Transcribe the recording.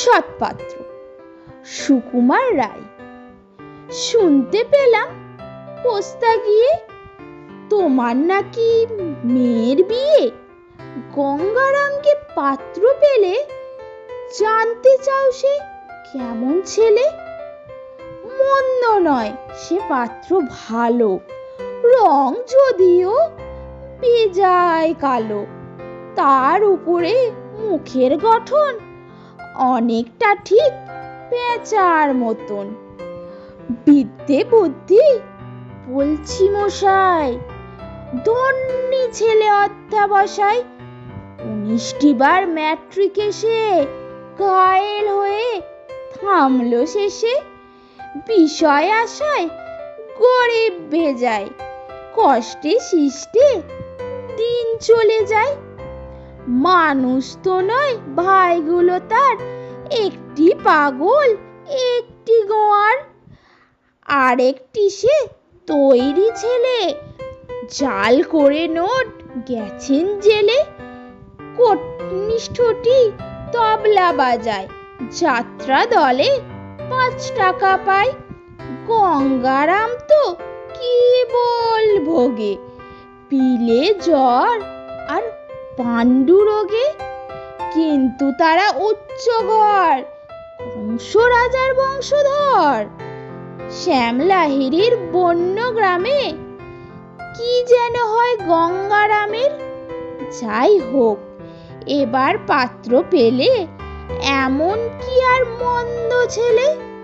সৎপাত্র সুকুমার রায়। শুনতে পেলাম পোস্তা গিয়ে তোমার নাকি মেয়ের বিয়ে। গঙ্গারামকে পাত্র পেলে জানতে চাও সে কেমন ছেলে। মন্দ নয় সে পাত্র ভালো, রং যদিও বেজায় কালো। তার উপরে মুখের গঠন অনেকটা ঠিক পেঁচার মতন। বিদ্যে বুদ্ধি বলছি মশাই, ধন্যি ছেলে অধ্যাবসায়। 19টি বার ম্যাট্রিক এসে ঘায়েল হয়ে থামলো শেষে। বিষয় আশায় গরিব ভেজায়, কষ্টে শিষ্টে দিন চলে যায়। মানুষ তো নয় ভাইগুলো তার, একটি পাগল একটি গোয়ার। আরেকটি সে তৈরি ছেলে, জাল করে নোট গেছেন জেলে। কনিষ্ঠটি তবলা বাজায়, যাত্রা দলে 5 টাকা পায়। গঙ্গারাম তো কি বলবোগে, পিলে জ্বর আর পাণ্ডু রোগে। কিন্তু তারা উচ্চ ঘর, কংস রাজার বংশধর। শ্যামলাহিড়ির বন্য গ্রামে কি যেন হয় গঙ্গারামের। যাই হোক, এবার পাত্র পেলে এমন কি আর মন্দ ছেলে।